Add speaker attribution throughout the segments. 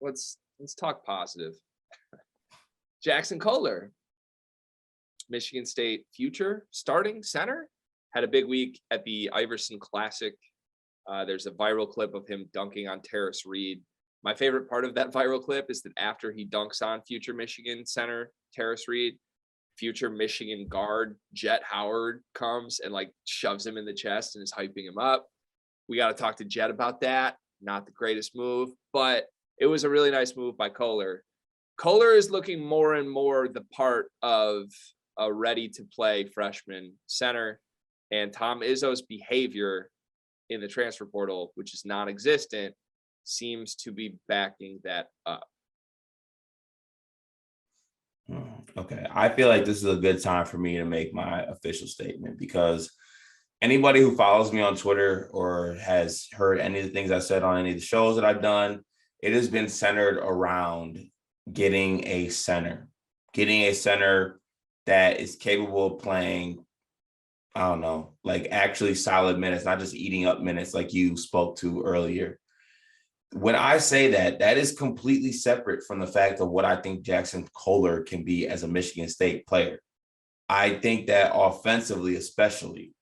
Speaker 1: let's talk positive. Jaxon Kohler, Michigan State future starting center, had a big week at the Iverson Classic. There's a viral clip of him dunking on Terrace Reed. My favorite part of that viral clip is that after he dunks on future Michigan center Terrace Reed, future Michigan guard Jet Howard comes and like shoves him in the chest and is hyping him up. We got to talk to Jet about that. Not the greatest move, but it was a really nice move by Kohler. Kohler is looking more and more the part of a ready-to-play freshman center, and Tom Izzo's behavior in the transfer portal, which is non-existent, seems to be backing that up.
Speaker 2: Okay. I feel like this is a good time for me to make my official statement, because anybody who follows me on Twitter or has heard any of the things I said on any of the shows that I've done, it has been centered around getting a center that is capable of playing, I don't know, like actually solid minutes, not just eating up minutes like you spoke to earlier. When I say that, that is completely separate from the fact of what I think Jaxon Kohler can be as a Michigan State player. I think that offensively, especially,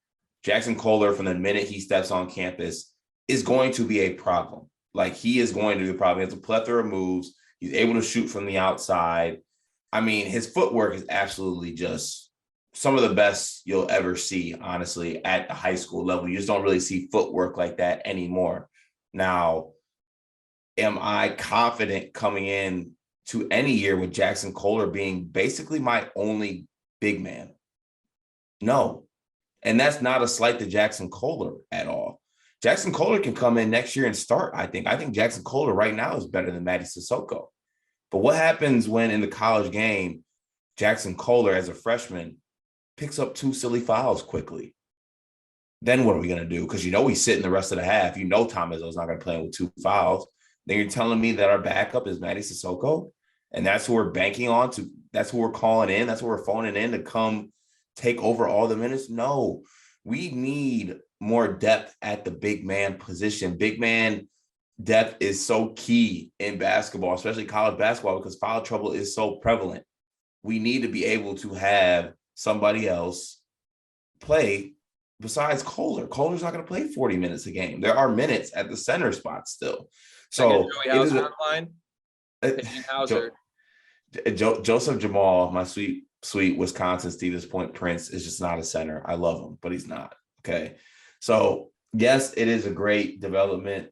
Speaker 2: Jaxon Kohler, from the minute he steps on campus, is going to be a problem. Like, he is going to be a problem. He has a plethora of moves. He's able to shoot from the outside. I mean, his footwork is absolutely just some of the best you'll ever see, honestly, at the high school level. You just don't really see footwork like that anymore. Now, am I confident coming in to any year with Jaxon Kohler being basically my only big man? No. And that's not a slight to Jaxon Kohler at all. Jaxon Kohler can come in next year and start, I think. I think Jaxon Kohler right now is better than Matty Sissoko. But what happens when in the college game, Jaxon Kohler as a freshman picks up 2 silly fouls quickly? Then what are we going to do? Because he's sitting the rest of the half. Tom Izzo's not going to play with 2 fouls. Then you're telling me that our backup is Matty Sissoko, and that's who we're banking on to. That's who we're calling in. That's who we're phoning in to come take over all the minutes. No, we need more depth at the big man position. Big man depth is so key in basketball, especially college basketball, because foul trouble is so prevalent. We need to be able to have somebody else play besides Kohler. Kohler's not going to play 40 minutes a game. There are minutes at the center spot still. So Joseph Jamal, my sweet Wisconsin Stevens Point Prince, is just not a center. I love him, but he's not. Okay. So yes, it is a great development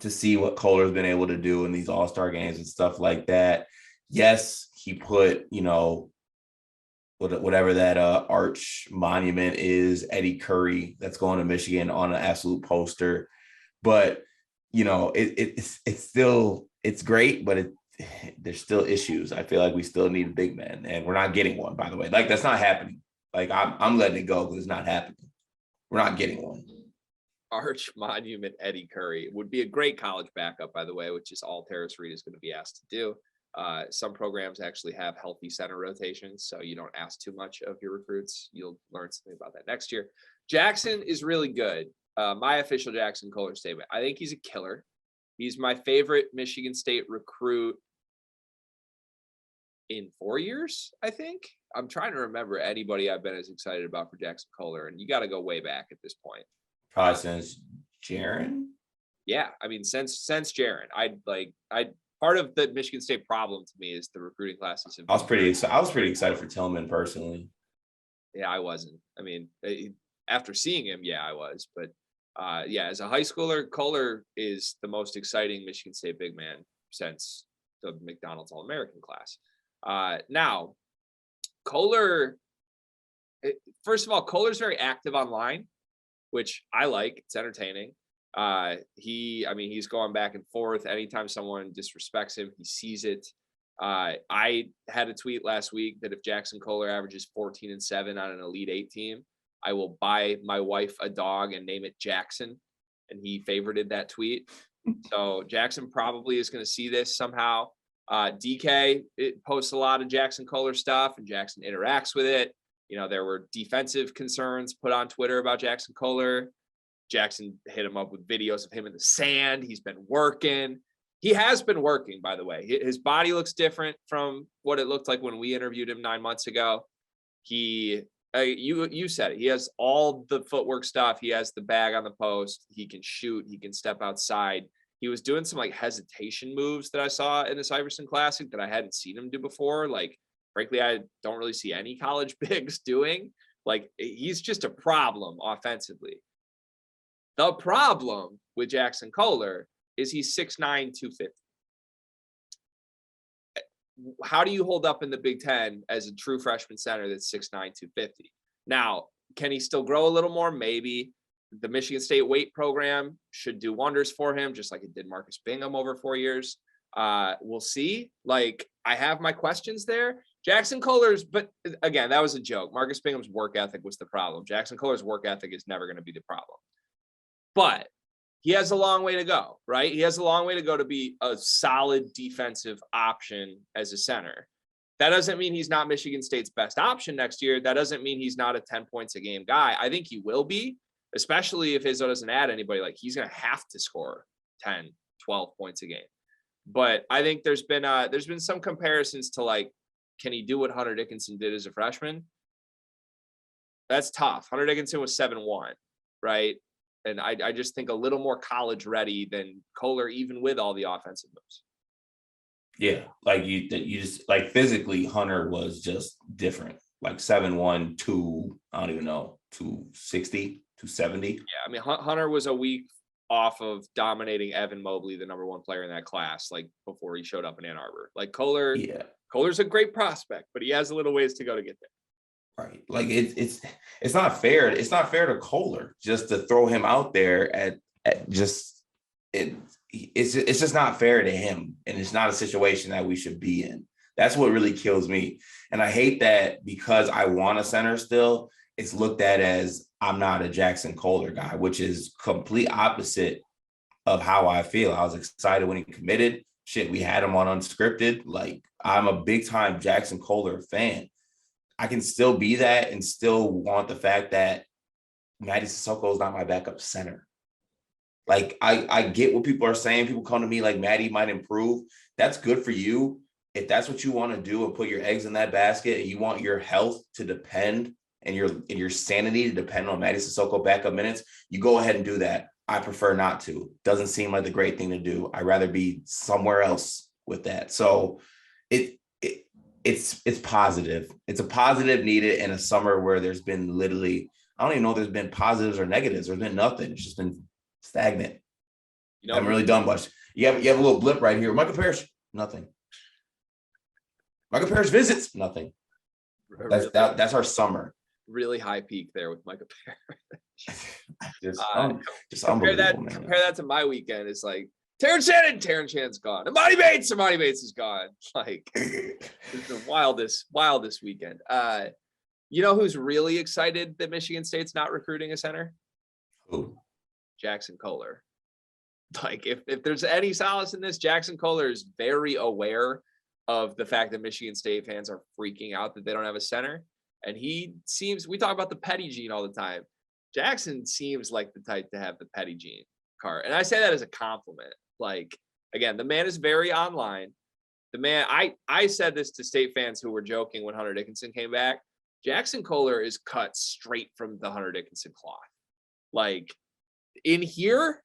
Speaker 2: to see what Kohler's been able to do in these all-star games and stuff like that. Yes, he put, whatever that arch monument is, Eddie Curry, that's going to Michigan, on an absolute poster. But it's great, but there's still issues. I feel like we still need a big man, and we're not getting one, by the way. Like, that's not happening. Like, I'm letting it go because it's not happening. We're not getting one.
Speaker 1: Arch monument Eddie Curry would be a great college backup, by the way, which is all Terrace Reed is going to be asked to do. Some programs actually have healthy center rotations, so you don't ask too much of your recruits. You'll learn something about that next year. Jaxon is really good. My official Jaxon Kohler statement: I think he's a killer. He's my favorite Michigan State recruit in 4 years, I think. I'm trying to remember anybody I've been as excited about for Jaxon Kohler, and you got to go way back at this point.
Speaker 2: Probably since Jaron?
Speaker 1: Yeah, I mean, since Jaron. Part of the Michigan State problem to me is the recruiting classes.
Speaker 2: I was pretty excited for Tillman personally.
Speaker 1: Yeah, I wasn't. I mean, after seeing him, yeah, I was. But as a high schooler, Kohler is the most exciting Michigan State big man since the McDonald's All-American class. Now, Kohler, first of all, Kohler's very active online, which I like. It's entertaining. He's going back and forth. Anytime someone disrespects him, he sees it. I had a tweet last week that if Jaxon Kohler averages 14-7 on an Elite 8 team, I will buy my wife a dog and name it Jaxon. And he favorited that tweet. So Jaxon probably is going to see this somehow. DK posts a lot of Jaxon Kohler stuff, and Jaxon interacts with it. There were defensive concerns put on Twitter about Jaxon Kohler. Jaxon hit him up with videos of him in the sand. He's been working. He has been working, by the way. His body looks different from what it looked like when we interviewed him 9 months ago. You said it. He has all the footwork stuff. He has the bag on the post. He can shoot. He can step outside. He was doing some like hesitation moves that I saw in this Iverson Classic that I hadn't seen him do before. Like, frankly, I don't really see any college bigs doing. Like, he's just a problem offensively. The problem with Jaxon Kohler is he's 6'9", 250. How do you hold up in the Big Ten as a true freshman center that's 6'9", 250? Now, can he still grow a little more? Maybe. The Michigan State weight program should do wonders for him, just like it did Marcus Bingham over 4 years. We'll see. Like, I have my questions there. Jaxon Kohler's, but again, that was a joke. Marcus Bingham's work ethic was the problem. Jaxon Kohler's work ethic is never going to be the problem. But he has a long way to go, right? He has a long way to go to be a solid defensive option as a center. That doesn't mean he's not Michigan State's best option next year. That doesn't mean he's not a 10 points a game guy. I think he will be, especially if Izzo doesn't add anybody. Like, he's going to have to score 10, 12 points a game. But I think there's been some comparisons to, like, can he do what Hunter Dickinson did as a freshman? That's tough. Hunter Dickinson was 7-1, right? And I just think a little more college ready than Kohler, even with all the offensive moves.
Speaker 2: Yeah, like you just like physically, Hunter was just different. Like 7'1", 2, I don't even know, 260, 270.
Speaker 1: Yeah, I mean, Hunter was a week off of dominating Evan Mobley, the number one player in that class, like before he showed up in Ann Arbor. Like Kohler's a great prospect, but he has a little ways to go to get there.
Speaker 2: Right. Like it's not fair. It's not fair to Kohler just to throw him out there at just it's just not fair to him. And it's not a situation that we should be in. That's what really kills me. And I hate that because I want a center still, it's looked at as I'm not a Jaxon Kohler guy, which is complete opposite of how I feel. I was excited when he committed. Shit, we had him on unscripted. Like, I'm a big time Jaxon Kohler fan. I can still be that and still want the fact that Mady Sissoko is not my backup center. Like, I get what people are saying. People come to me like Mady might improve. That's good for you. If that's what you want to do and put your eggs in that basket and you want your health to depend and your sanity to depend on Mady Sissoko backup minutes, you go ahead and do that. I prefer not to. Doesn't seem like the great thing to do. I'd rather be somewhere else with that. So it's positive. It's a positive needed in a summer where there's been literally, I don't even know if there's been positives or negatives. There's been nothing. It's just been stagnant. I haven't really done much. You have a little blip right here. Michael Parrish, nothing. Michael Parrish visits, nothing. That's our summer.
Speaker 1: Really high peak there with Michael Parrish.
Speaker 2: just unbelievable,
Speaker 1: compare that to my weekend. It's like Terrence Shannon's gone. Amani Bates is gone. Like, it's the wildest weekend. You know who's really excited that Michigan State's not recruiting a center?
Speaker 2: Who?
Speaker 1: Jaxon Kohler. Like, if there's any solace in this, Jaxon Kohler is very aware of the fact that Michigan State fans are freaking out that they don't have a center. And we talk about the petty gene all the time. Jaxon seems like the type to have the petty gene card. And I say that as a compliment. Like, again, the man is very online. The man, I said this to State fans who were joking when Hunter Dickinson came back. Jaxon Kohler is cut straight from the Hunter Dickinson cloth. Like, in here,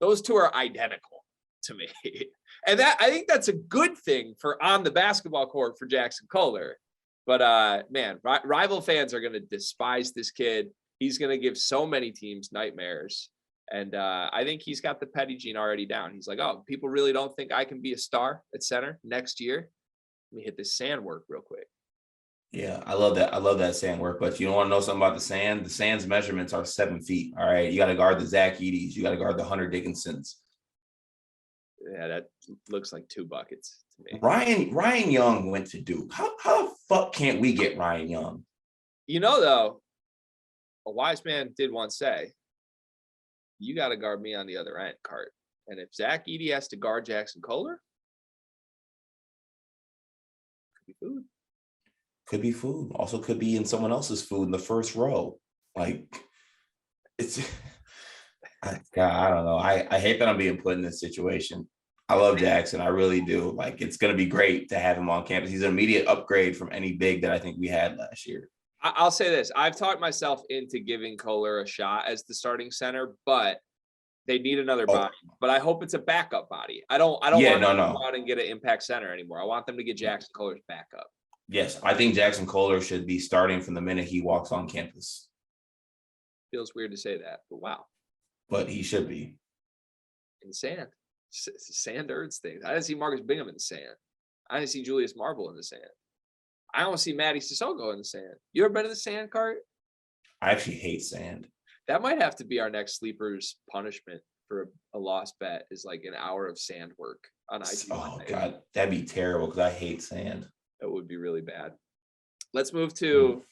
Speaker 1: those two are identical to me. And I think that's a good thing for on the basketball court for Jaxon Kohler. But man, rival fans are going to despise this kid. He's going to give so many teams nightmares. And I think he's got the petty gene already down. He's like, oh, people really don't think I can be a star at center next year. Let me hit this sand work real quick.
Speaker 2: Yeah, I love that. I love that sand work. But you don't want to know something about the sand? The sand's measurements are 7 feet. All right. You got to guard the Zach Edey's. You got to guard the Hunter Dickinsons.
Speaker 1: Yeah, that looks like 2 buckets to me.
Speaker 2: Ryan Young went to Duke. How the fuck can't we get Ryan Young?
Speaker 1: You know, though, a wise man did once say, you got to guard me on the other end, Cart. And if Zach Edey has to guard Jaxon Kohler, could be food.
Speaker 2: Could be food. Also could be in someone else's food in the first row. Like, it's, God, I don't know. I hate that I'm being put in this situation. I love Jaxon. I really do. Like, it's going to be great to have him on campus. He's an immediate upgrade from any big that I think we had last year.
Speaker 1: I'll say this. I've talked myself into giving Kohler a shot as the starting center, but they need another body. But I hope it's a backup body. I don't want them to go out and get an impact center anymore. I want them to get Jaxon Kohler's backup.
Speaker 2: Yes, I think Jaxon Kohler should be starting from the minute he walks on campus.
Speaker 1: Feels weird to say that, but wow.
Speaker 2: But he should be.
Speaker 1: In sand. Sand earns things. I didn't see Marcus Bingham in the sand. I didn't see Julius Marble in the sand. I don't see Matty Sissoko in the sand. You ever been in the sand, Cart?
Speaker 2: I actually hate sand.
Speaker 1: That might have to be our next sleeper's punishment for a lost bet is like an hour of sand work on IG.
Speaker 2: Oh, God. That'd be terrible because I hate sand.
Speaker 1: That would be really bad. Let's move to